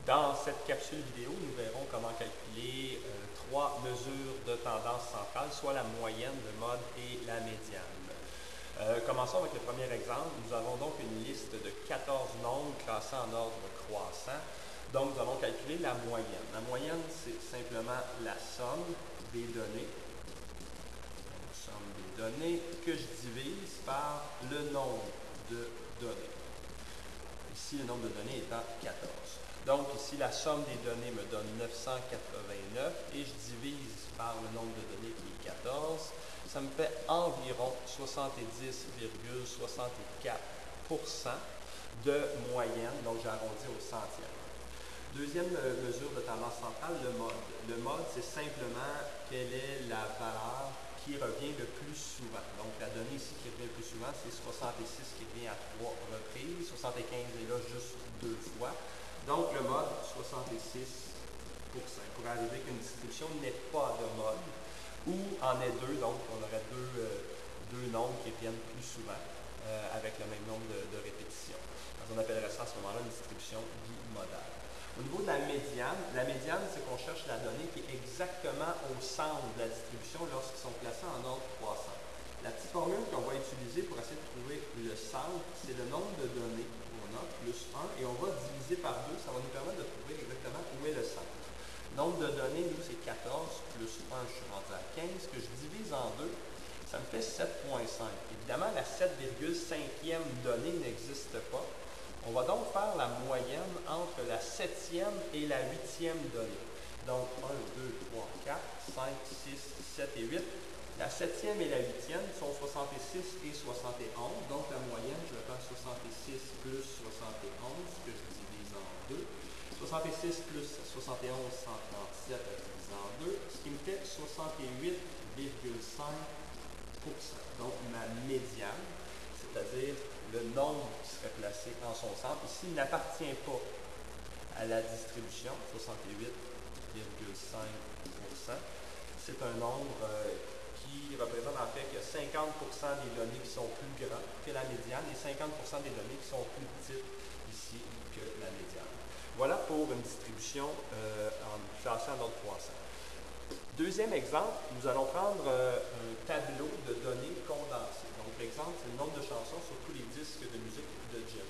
Dans cette capsule vidéo, nous verrons comment calculer trois mesures de tendance centrale, soit la moyenne, le mode et la médiane. Commençons avec le premier exemple. Nous avons donc une liste de 14 nombres classés en ordre croissant. Donc, nous allons calculer la moyenne. La moyenne, c'est simplement la somme des données. Que je divise par le nombre de données. Ici, le nombre de données étant 14. Donc, ici, la somme des données me donne 989 et je divise par le nombre de données qui est 14. Ça me fait environ 70,64% de moyenne, donc j'ai arrondi au centième. Deuxième mesure de tendance centrale, le mode. Le mode, c'est simplement quelle est la valeur qui revient le plus souvent. Donc, la donnée ici qui revient le plus souvent, c'est 66 qui revient à 3 reprises. 75 est là juste 2 fois. Donc, le mode, 66%. Pour arriver qu'une distribution n'ait pas de mode, ou en ait deux, donc on aurait deux nombres qui reviennent plus souvent avec le même nombre de répétitions. Donc, on appellerait ça à ce moment-là une distribution bimodale. Au niveau de la médiane, c'est qu'on cherche la donnée qui est exactement au centre de la distribution lorsqu'ils sont placés en ordre croissant. La petite formule qu'on va utiliser pour essayer de trouver le centre, c'est le nombre de données qu'on a, plus 1, et on va diviser par 2, ça va nous permettre de trouver exactement où est le centre. Nombre de données, nous, c'est 14, plus 1, je suis rendu à 15, que je divise en 2, ça me fait 7,5. Évidemment, la 7,5e donnée n'existe pas. On va donc faire la moyenne entre la 7e et la 8e donnée. Donc, 1, 2, 3, 4, 5, 6, 7 et 8. La 7e et la 8e sont 66 et 71. Donc, la moyenne, je vais faire 66 plus 71, que je divise en 2. 66 plus 71, 137 à diviser en 2, ce qui me fait 68,5%. Donc, ma médiane, c'est-à-dire le nombre qui serait placé en son centre. Ici, il n'appartient pas à la distribution, 68,5%. C'est un nombre qui représente en fait que 50% des données qui sont plus grandes que la médiane et 50% des données qui sont plus petites ici que la médiane. Voilà pour une distribution classée en ordre croissant. Deuxième exemple, nous allons prendre un tableau de données condensées. Donc, l'exemple, c'est le nombre de chansons sur tous les disques de musique de Jim.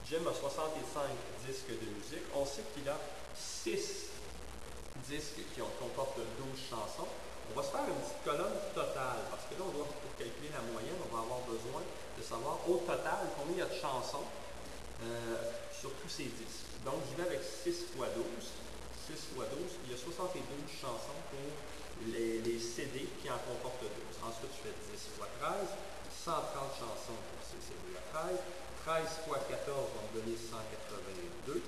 Jim a 65 disques de musique. On sait qu'il a 6 disques qui comportent 12 chansons. On va se faire une petite colonne totale, parce que là, pour calculer la moyenne, on va avoir besoin de savoir au total combien il y a de chansons sur tous ces disques. Donc, j'y vais avec 6 fois 12. 6 fois 12, il y a 72 chansons pour les CD qui en comportent 12. Ensuite, je fais 10 fois 13, 130 chansons pour ces CD à 13. 13 fois 14 va me donner 182.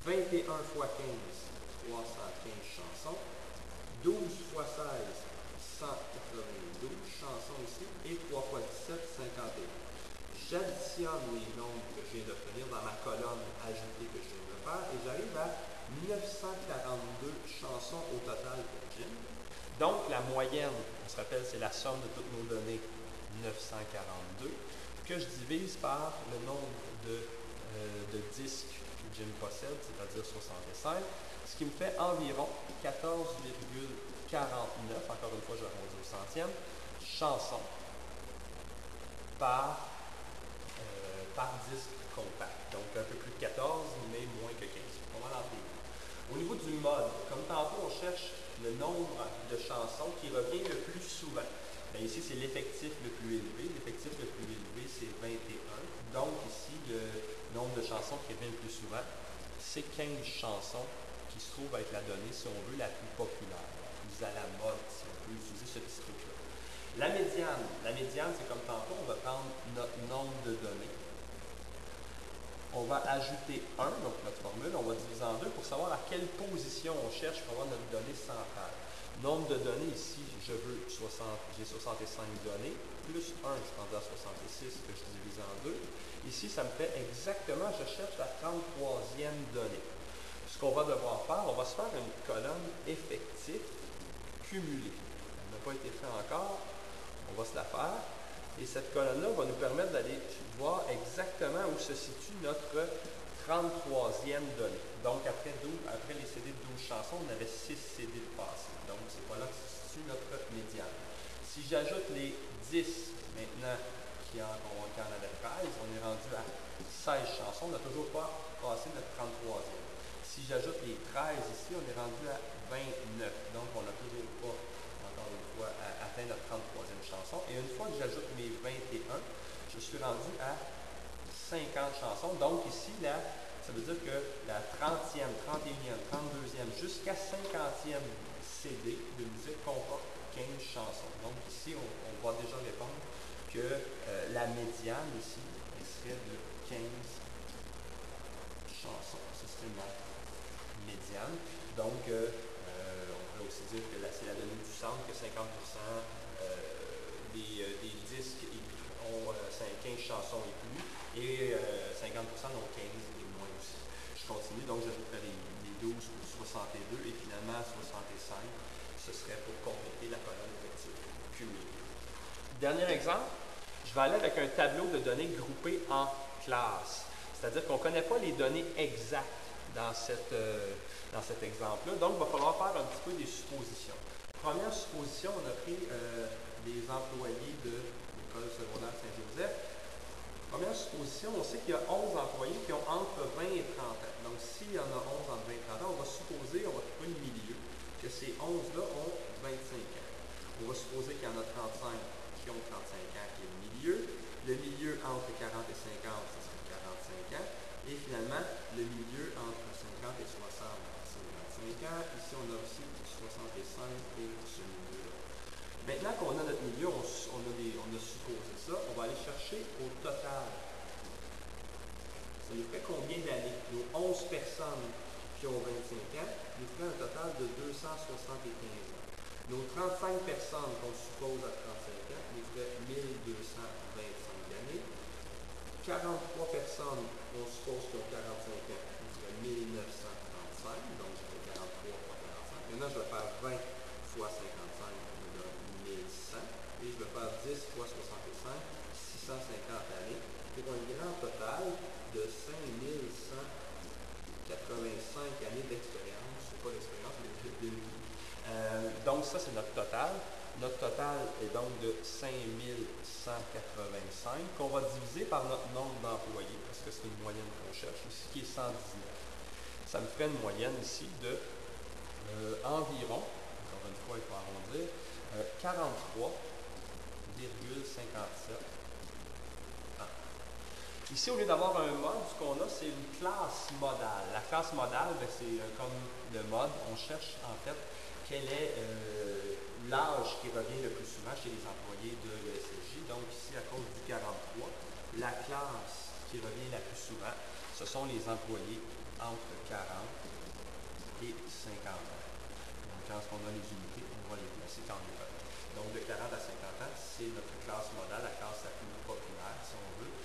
21 fois 15, 315 chansons. 12 fois 16, 192 chansons ici. Et 3 fois 17, 51. J'additionne les nombres que je viens d'obtenir dans ma colonne ajoutée que je viens de faire et j'arrive à 942 chansons au total pour Jim. Donc, la moyenne, on se rappelle, c'est la somme de toutes nos données, 942, que je divise par le nombre de disques que Jim possède, c'est-à-dire 65, ce qui me fait environ 14,49, encore une fois, je arrondis au centième, chansons par disque compact. Donc, un peu plus de 14, mais moins que 15. On va l'entrer. Au niveau du mode, comme tantôt, on cherche le nombre de chansons qui revient le plus souvent. Bien, ici, c'est l'effectif le plus élevé. L'effectif le plus élevé, c'est 21. Donc, ici, le nombre de chansons qui revient le plus souvent, c'est 15 chansons qui se trouvent être la donnée, si on veut, la plus populaire, la plus à la mode, si on peut utiliser ce petit truc-là. La médiane, c'est comme tantôt, on va prendre notre nombre de données. On va ajouter 1, donc notre formule, on va diviser en 2 pour savoir à quelle position on cherche pour avoir notre donnée centrale. Nombre de données ici, j'ai 65 données, plus 1, je suis rendu à 66 que je divise en 2. Ici, ça me fait exactement, je cherche la 33e donnée. Ce qu'on va devoir faire, on va se faire une colonne effectif cumulée. Elle n'a pas été faite encore, on va se la faire. Et cette colonne-là va nous permettre d'aller voir exactement où se situe notre 33e donnée. Donc, après les CD de 12 chansons, on avait 6 CD de passé. Donc, c'est pas là que se situe notre médiane. Si j'ajoute les 10 maintenant, qui en avait 13, on est rendu à 16 chansons. On n'a toujours pas passé notre 33e. Si j'ajoute les 13 ici, on est rendu à 29. Donc, on n'a toujours pas, encore une fois, atteint notre 33e chanson. Et une fois que j'ajoute mes 21, je suis rendu à 50 chansons. Donc, ici, là, ça veut dire que la 30e, 31e, 32e, jusqu'à 50e CD de musique comporte 15 chansons. Donc, ici, on va déjà répondre que la médiane, ici, elle serait de 15 chansons. Ce serait ma médiane. Donc, on pourrait aussi dire que c'est la donnée du centre, que 50% des disques ont 15 chansons et plus, et 50% ont 15 et moins aussi. Je continue, donc j'ajouterai les 12 ou 62, et finalement 65, ce serait pour compléter la colonne effective cumulée. Dernier exemple, je vais aller avec un tableau de données groupées en classes. C'est-à-dire qu'on ne connaît pas les données exactes dans cet exemple-là, donc il va falloir faire un petit peu des suppositions. Première supposition, on a pris des employés de l'école secondaire Saint-Joseph. Première supposition, on sait qu'il y a 11 employés qui ont entre 20 et 30 ans. Donc, s'il y en a 11 entre 20 et 30 ans, on va supposer, on va trouver le milieu, que ces 11-là ont 25 ans. On va supposer qu'il y en a 35 qui ont 35 ans, qui est le milieu. Le milieu entre 40 et 50, ça serait 45 ans. Et finalement, le milieu entre 50 et 60, c'est 25 ans. Ici, on a aussi 65 et ce milieu-là. Maintenant qu'on a notre milieu, on a supposé ça, on va aller chercher au total. Ça nous fait combien d'années? Nos 11 personnes qui ont 25 ans nous ferait un total de 275 ans. Nos 35 personnes qu'on suppose à 35 ans nous ferait 1225 années. 43 personnes qu'on suppose qui ont 45 ans nous ferait 1935, donc je fais 43 fois 45. Maintenant, je vais faire 20 fois 55, je me donne 1100, et je vais faire 10 fois 65, 650 années, pour un grand total de 5185 années d'expérience. C'est pas l'expérience, mais de vie. Donc ça, c'est notre total. Notre total est donc de 5185 qu'on va diviser par notre nombre d'employés, parce que c'est une moyenne qu'on cherche ici, qui est 119. Ça me ferait une moyenne ici de environ, encore une fois, il faut arrondir, 43,57 ans. Ici, au lieu d'avoir un mode, ce qu'on a, c'est une classe modale. La classe modale, c'est comme le mode, on cherche en fait quel est l'âge qui revient le plus souvent chez les employés de l'ESSJ. Donc ici, à cause du 43, la classe qui revient la plus souvent, ce sont les employés entre 40 et 50 ans. Donc quand on a les unités, on va les placer quand on les connaît. Donc de 40 à 50 ans, c'est notre classe modale, la classe la plus populaire, si on veut.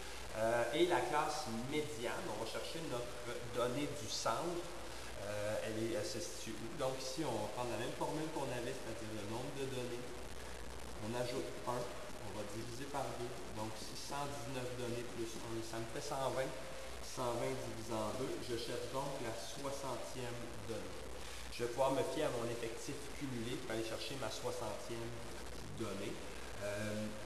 Et la classe médiane, on va chercher notre donnée du centre. Elle se situe où? Donc ici, on va prendre la même formule qu'on avait, c'est-à-dire le nombre de données. On ajoute 1, on va diviser par 2. Donc ici, 119 données plus 1, ça me fait 120. 120 divisé en 2, je cherche donc la 60e donnée. Je vais pouvoir me fier à mon effectif cumulé pour aller chercher ma 60e donnée.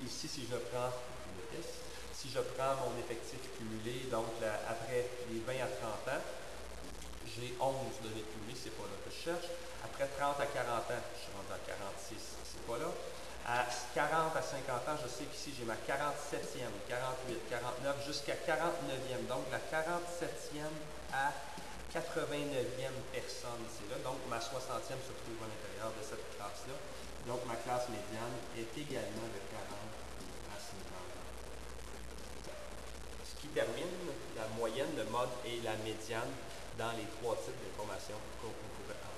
Ici, si je prends le S, si je prends mon effectif cumulé, donc après les 20 à 30 ans, j'ai 11 données cumulées, c'est pas là que je cherche. Après 30 à 40 ans, je suis rendu à 46, c'est pas là. À 40 à 50 ans, je sais qu'ici j'ai ma 47e, 48, 49, jusqu'à 49e. Donc la 47e à 89e personne, c'est là. Donc ma 60e se trouve à l'intérieur de cette classe-là. Donc ma classe médiane est également de 40 à 50 ans. Ce qui termine la moyenne, le mode et la médiane dans les trois types d'informations qu'on pourrait avoir.